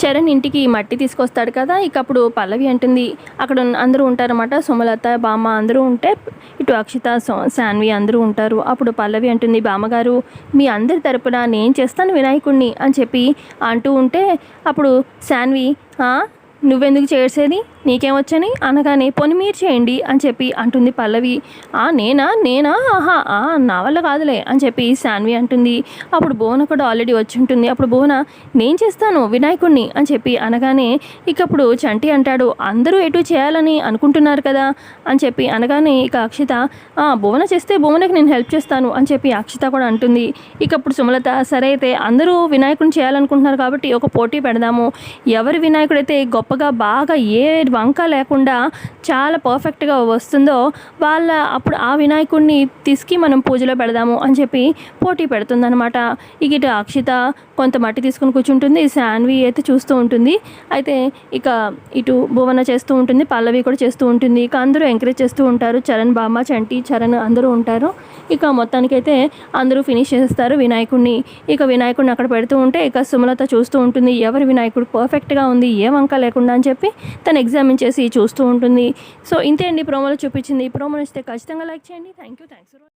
చరణ్ ఇంటికి మట్టి తీసుకొస్తాడు కదా, ఇక అప్పుడు పల్లవి అంటుంది, అక్కడ అందరూ ఉంటారన్నమాట, సుమలత బామ్మ అందరూ ఉంటే ఇటు అక్షిత శాన్వి అందరూ ఉంటారు. అప్పుడు పల్లవి అంటుంది, బామ్మగారు మీ అందరి తరపున నేను చేస్తాను వినాయకుడిని అని చెప్పి అంటూ ఉంటే అప్పుడు శాన్వి నువ్వెందుకు చేసేది, నీకేమొచ్చని అనగానే పోనీ మీరు చేయండి అని చెప్పి అంటుంది పల్లవి. నేనా నేనా ఆహా నా వల్ల కాదులే అని చెప్పి శాన్వి అంటుంది. అప్పుడు భువన కూడా ఆల్రెడీ వచ్చి ఉంటుంది. అప్పుడు భువన నేను చేస్తాను వినాయకుడిని అని చెప్పి అనగానే ఇక అప్పుడు చంటి అంటాడు, అందరూ ఎటు చేయాలని అనుకుంటున్నారు కదా అని చెప్పి అనగానే ఇక అక్షిత భువన చేస్తే భువనకి నేను హెల్ప్ చేస్తాను అని చెప్పి అక్షిత కూడా అంటుంది. ఇక అప్పుడు సుమలత సరే అయితే అందరూ వినాయకుడిని చేయాలనుకుంటున్నారు కాబట్టి ఒక పోటీ పెడదాము, ఎవరి వినాయకుడైతే గొప్పగా బాగా ఏ వంక లేకుండా చాలా పర్ఫెక్ట్గా వస్తుందో అప్పుడు ఆ వినాయకుడిని తీసుకు మనం పూజలో పెడదాము అని చెప్పి పోటీ పెడుతుందన్నమాట. ఇక ఇటు అక్షిత కొంత మట్టి తీసుకుని కూర్చుంటుంది, శాన్వి అయితే చూస్తూ ఉంటుంది. అయితే ఇక ఇటు భువన చేస్తూ ఉంటుంది, పల్లవి కూడా చేస్తూ ఉంటుంది. ఇక అందరూ ఎంకరేజ్ చేస్తూ ఉంటారు, చరణ్ బామ్మ చంటి చరణ్ అందరూ ఉంటారు. ఇక మొత్తానికైతే అందరూ ఫినిష్ చేస్తారు వినాయకుడిని. ఇక వినాయకుడిని అక్కడ పెడుతూ ఉంటే ఇక సుమలత చూస్తూ ఉంటుంది, ఎవరి వినాయకుడు పర్ఫెక్ట్గా ఉంది ఏ వంక లేకుండా అని చెప్పి తను ఎగ్జామిన్ చేసి చూస్తూ ఉంటుంది. సో ఇంతే అండి ప్రోమోలో చూపించింది. ఈ ప్రోమో నచ్చితే ఖచ్చితంగా లైక్ చేయండి. Thank you.